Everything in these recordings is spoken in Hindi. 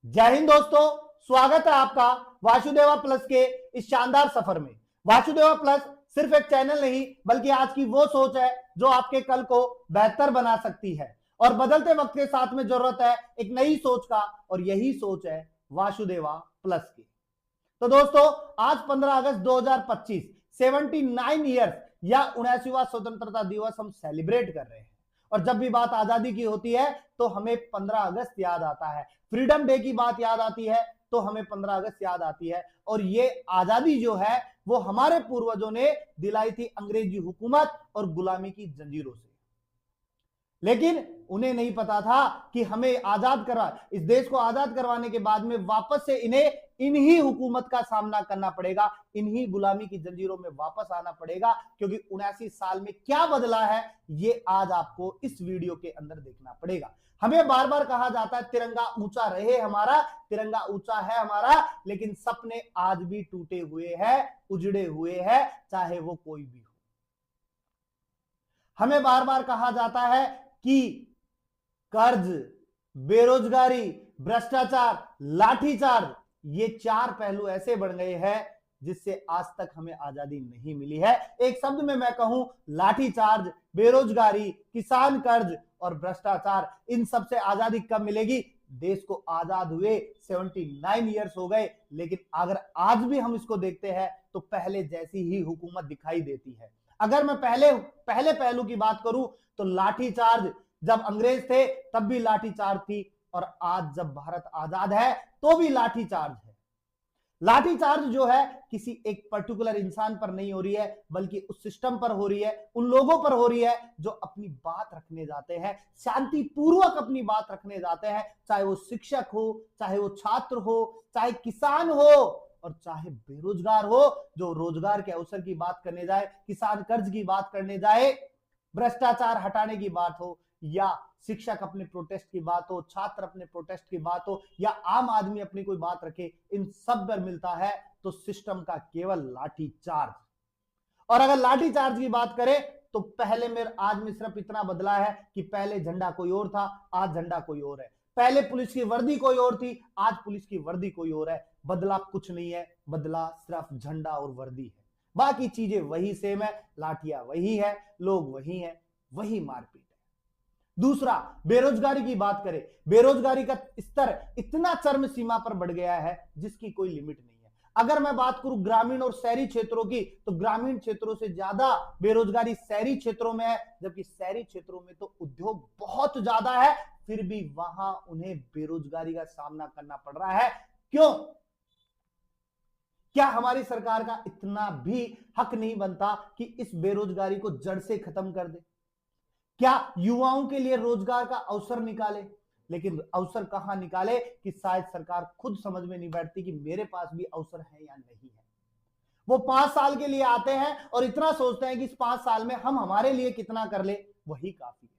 जय हिंद दोस्तों, स्वागत है आपका वासुदेवा प्लस के इस शानदार सफर में। वासुदेवा प्लस सिर्फ एक चैनल नहीं बल्कि आज की वो सोच है जो आपके कल को बेहतर बना सकती है और बदलते वक्त के साथ में जरूरत है एक नई सोच का, और यही सोच है वासुदेवा प्लस की। तो दोस्तों, आज 15 अगस्त 2025 79 ईयर्स या 79वां स्वतंत्रता दिवस हम सेलिब्रेट कर रहे हैं। और जब भी बात आजादी की होती है तो हमें 15 अगस्त याद आता है, फ्रीडम डे की बात याद आती है तो हमें 15 अगस्त याद आती है। और ये आजादी जो है वो हमारे पूर्वजों ने दिलाई थी अंग्रेजी हुकूमत और गुलामी की जंजीरों से। लेकिन उन्हें नहीं पता था कि हमें आजाद करवा इस देश को आजाद करवाने के बाद में वापस से इन्हें इन्हीं हुकूमत का सामना करना पड़ेगा, इन्हीं गुलामी की जंजीरों में वापस आना पड़ेगा। क्योंकि 79 साल में क्या बदला है ये आज आपको इस वीडियो के अंदर देखना पड़ेगा। हमें बार बार कहा जाता है तिरंगा ऊंचा रहे हमारा, तिरंगा ऊंचा है हमारा, लेकिन सपने आज भी टूटे हुए हैं, उजड़े हुए हैं, चाहे वो कोई भी हो। हमें बार बार कहा जाता है कि कर्ज, बेरोजगारी, भ्रष्टाचार, लाठीचार्ज, ये चार पहलू ऐसे बढ़ गए हैं जिससे आज तक हमें आजादी नहीं मिली है। एक शब्द में मैं कहूं, लाठीचार्ज, बेरोजगारी, किसान कर्ज और भ्रष्टाचार, इन सब से आजादी कब मिलेगी? देश को आजाद हुए 79 ईयर्स हो गए, लेकिन अगर आज भी हम इसको देखते हैं तो पहले जैसी ही हुकूमत दिखाई देती है। अगर मैं पहले पहलू की बात करूं तो लाठीचार्ज, जब अंग्रेज थे तब भी लाठीचार्ज थी, और आज जब भारत आजाद है तो भी लाठीचार्ज है। लाठीचार्ज जो है किसी एक पर्टिकुलर इंसान पर नहीं हो रही है, बल्कि उस सिस्टम पर हो रही है, उन लोगों पर हो रही है जो अपनी बात रखने जाते हैं, शांतिपूर्वक अपनी बात रखने जाते हैं, चाहे वो शिक्षक हो, चाहे वो छात्र हो, चाहे किसान हो और चाहे बेरोजगार हो, जो रोजगार के अवसर की बात करने जाए, किसान कर्ज की बात करने जाए, भ्रष्टाचार हटाने की बात हो, या शिक्षक अपने प्रोटेस्ट की बात हो, छात्र अपने प्रोटेस्ट की बात हो, या आम आदमी अपनी कोई बात रखे, इन सब पर मिलता है तो सिस्टम का केवल लाठीचार्ज। और अगर लाठीचार्ज की बात करें तो पहले में आज में सिर्फ इतना बदला है कि पहले झंडा कोई और था, आज झंडा कोई और है। पहले पुलिस की वर्दी कोई और थी, आज पुलिस की वर्दी कोई और है। बदला कुछ नहीं है, बदला सिर्फ झंडा और वर्दी है, बाकी चीजें वही सेम है, लाठियां वही है, लोग वही है, वही मारपीट है। दूसरा, बेरोजगारी की बात करें, बेरोजगारी का स्तर इतना चरम सीमा पर बढ़ गया है जिसकी कोई लिमिट नहीं है। अगर मैं बात करूं ग्रामीण और शहरी क्षेत्रों की, तो ग्रामीण क्षेत्रों से ज्यादा बेरोजगारी शहरी क्षेत्रों में है, जबकि शहरी क्षेत्रों में तो उद्योग बहुत ज्यादा है, फिर भी वहां उन्हें बेरोजगारी का सामना करना पड़ रहा है। क्यों? क्या हमारी सरकार का इतना भी हक नहीं बनता कि इस बेरोजगारी को जड़ से खत्म कर दे? क्या युवाओं के लिए रोजगार का अवसर निकाले? लेकिन अवसर कहां निकाले कि शायद सरकार खुद समझ में नहीं बैठती कि मेरे पास भी अवसर है या नहीं है। वो 5 साल के लिए आते हैं और इतना सोचते हैं कि इस 5 साल में हम हमारे लिए कितना कर ले, वही काफी है।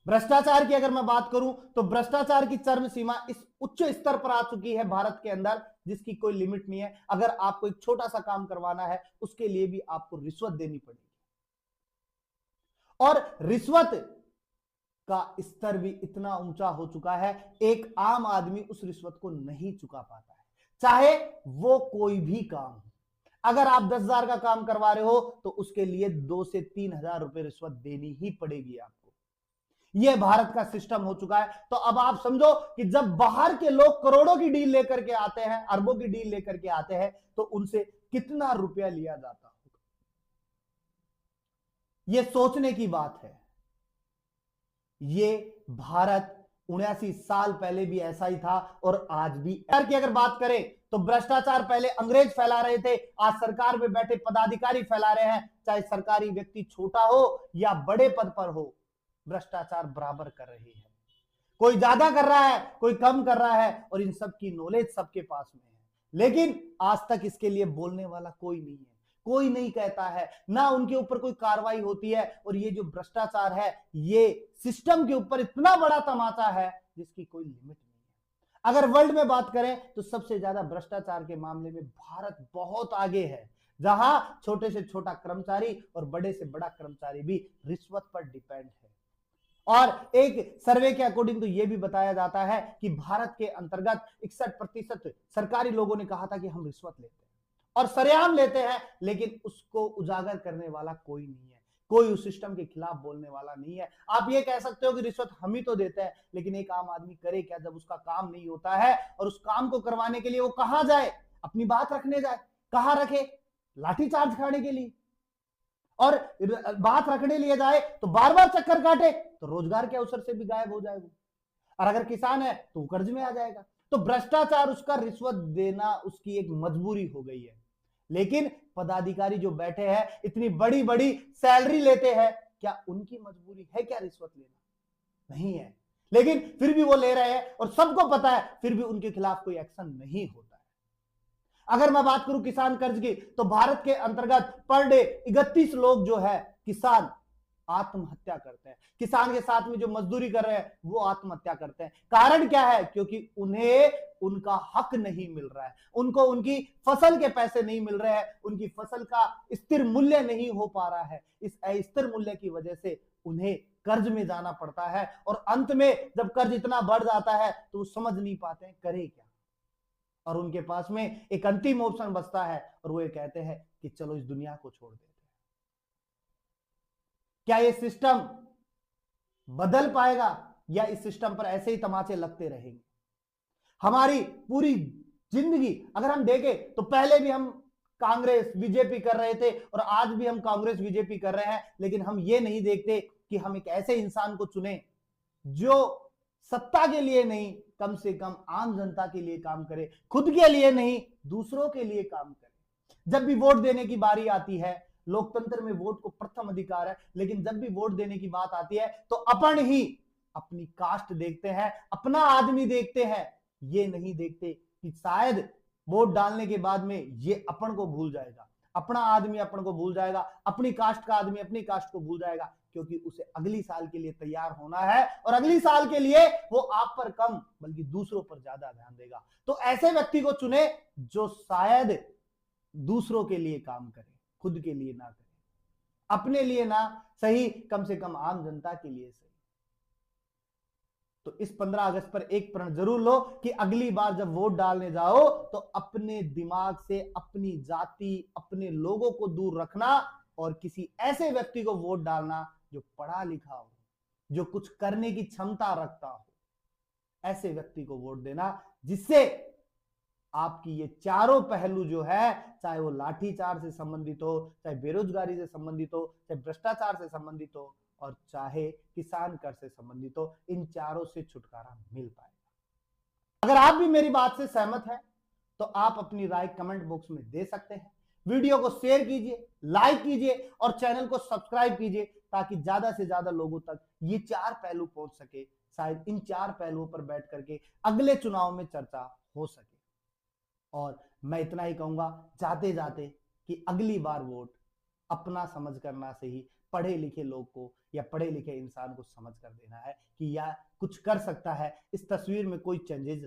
भ्रष्टाचार की अगर मैं बात करूं तो भ्रष्टाचार की चरम सीमा इस उच्च स्तर पर आ चुकी है भारत के अंदर जिसकी कोई लिमिट नहीं है। अगर आपको एक छोटा सा काम करवाना है उसके लिए भी आपको रिश्वत देनी पड़ेगी, और रिश्वत का स्तर भी इतना ऊंचा हो चुका है, एक आम आदमी उस रिश्वत को नहीं चुका पाता है, चाहे वो कोई भी काम हो। अगर आप 10,000 का काम करवा रहे हो तो उसके लिए 2 से 3,000 रुपए रिश्वत देनी ही पड़ेगी आपको। यह भारत का सिस्टम हो चुका है। तो अब आप समझो कि जब बाहर के लोग करोड़ों की डील लेकर के आते हैं, अरबों की डील लेकर के आते हैं, तो उनसे कितना रुपया लिया जाता होगा। यह सोचने की बात है। ये भारत 79 साल पहले भी ऐसा ही था और आज भी। की अगर बात करें तो भ्रष्टाचार पहले अंग्रेज फैला रहे थे, आज सरकार में बैठे पदाधिकारी फैला रहे हैं। चाहे सरकारी व्यक्ति छोटा हो या बड़े पद पर हो, भ्रष्टाचार बराबर कर रहे हैं। कोई ज्यादा कर रहा है, कोई कम कर रहा है, और इन सब की नॉलेज सबके पास में है, लेकिन आज तक इसके लिए बोलने वाला कोई नहीं है, कोई नहीं कहता है, ना उनके ऊपर कोई कार्रवाई होती है। और ये जो भ्रष्टाचार है, ये सिस्टम के ऊपर इतना बड़ा तमाचा है जिसकी कोई लिमिट नहीं है। अगर वर्ल्ड में बात करें तो सबसे ज्यादा भ्रष्टाचार के मामले में भारत बहुत आगे है, जहां छोटे से छोटा कर्मचारी और बड़े से बड़ा कर्मचारी भी रिश्वत पर डिपेंड है। और एक सर्वे के अकॉर्डिंग तो यह भी बताया जाता है कि भारत के अंतर्गत 61% सरकारी लोगों ने कहा था कि हम रिश्वत लेते हैं और सरेआम लेते हैं, लेकिन उसको उजागर करने वाला कोई नहीं है, कोई उस सिस्टम के खिलाफ बोलने वाला नहीं है। आप ये कह सकते हो कि रिश्वत हम ही तो देते हैं, लेकिन एक आम आदमी करे क्या जब उसका काम नहीं होता है और उस काम को करवाने के लिए वो कहां जाए, अपनी बात रखने जाए, कहां रखे, लाठीचार्ज खाने के लिए, और बात रखने लिए जाए तो बार बार चक्कर काटे तो रोजगार के अवसर से भी गायब हो जाएगा, और अगर किसान है तो कर्ज में आ जाएगा। तो भ्रष्टाचार, उसका रिश्वत देना उसकी एक मजबूरी हो गई है। लेकिन पदाधिकारी जो बैठे हैं, इतनी बड़ी बड़ी सैलरी लेते हैं, क्या उनकी मजबूरी है क्या रिश्वत लेना? नहीं है, लेकिन फिर भी वो ले रहे हैं और सबको पता है, फिर भी उनके खिलाफ कोई एक्शन नहीं होता है। अगर मैं बात करूं किसान कर्ज की, तो भारत के अंतर्गत पर डे 31 लोग जो है किसान आत्महत्या करते हैं। किसान के साथ में जो मजदूरी कर रहे हैं वो आत्महत्या करते हैं। कारण क्या है? क्योंकि उन्हें उनका हक नहीं मिल रहा है, उनको उनकी फसल के पैसे नहीं मिल रहे हैं, उनकी फसल का स्थिर मूल्य नहीं हो पा रहा है। इस अस्थिर मूल्य की वजह से उन्हें कर्ज में जाना पड़ता है, और अंत में जब कर्ज इतना बढ़ जाता है तो वो समझ नहीं पाते हैं करे क्या, और उनके पास में एक अंतिम ऑप्शन बचता है और वो ये कहते हैं कि चलो इस दुनिया को छोड़ देते हैं। क्या ये सिस्टम बदल पाएगा या इस सिस्टम पर ऐसे ही तमाचे लगते रहेंगे? हमारी पूरी जिंदगी अगर हम देखें तो पहले भी हम कांग्रेस बीजेपी कर रहे थे और आज भी हम कांग्रेस बीजेपी कर रहे हैं, लेकिन हम ये नहीं देखते कि हम एक ऐसे इंसान को चुने जो सत्ता के लिए नहीं, कम से कम आम जनता के लिए काम करे, खुद के लिए नहीं दूसरों के लिए काम करे। जब भी वोट देने की बारी आती है, लोकतंत्र में वोट को प्रथम अधिकार है, लेकिन जब भी वोट देने की बात आती है तो अपन ही अपनी कास्ट देखते हैं, अपना आदमी देखते हैं, ये नहीं देखते कि शायद वोट डालने के बाद में ये अपन को भूल जाएगा, अपना आदमी अपन को भूल जाएगा, अपनी कास्ट का आदमी अपनी कास्ट को भूल जाएगा, क्योंकि उसे अगली साल के लिए तैयार होना है और अगली साल के लिए वो आप पर कम बल्कि दूसरों पर ज्यादा ध्यान देगा। तो ऐसे व्यक्ति को चुने जो शायद दूसरों के लिए काम करे, खुद के लिए ना करे, अपने लिए ना सही, कम से कम आम जनता के लिए सही। तो इस 15 अगस्त पर एक प्रण जरूर लो कि अगली बार जब वोट डालने जाओ तो अपने दिमाग से अपनी जाति, अपने लोगों को दूर रखना और किसी ऐसे व्यक्ति को वोट डालना जो पढ़ा लिखा हो, जो कुछ करने की क्षमता रखता हो, ऐसे व्यक्ति को वोट देना, जिससे आपकी ये चारों पहलू जो है, चाहे वो लाठीचार्ज से संबंधित हो, चाहे बेरोजगारी से संबंधित हो, चाहे भ्रष्टाचार से संबंधित हो, और चाहे किसान कर से संबंधित हो, इन चारों से छुटकारा मिल पाएगा। अगर आप भी मेरी बात से सहमत हैं तो आप अपनी राय कमेंट बॉक्स में दे सकते हैं। वीडियो को शेयर कीजिए, लाइक कीजिए और चैनल को सब्सक्राइब कीजिए, ताकि ज्यादा से ज्यादा लोगों तक ये चार पहलू पहुंच सके। शायद इन चार पहलुओं पर बैठ करके अगले चुनाव में चर्चा हो सके। और मैं इतना ही कहूंगा जाते जाते कि अगली बार वोट अपना समझ करना से ही पढ़े लिखे लोग को या पढ़े लिखे इंसान को समझ कर देना है कि यह कुछ कर सकता है, इस तस्वीर में कोई चेंजेस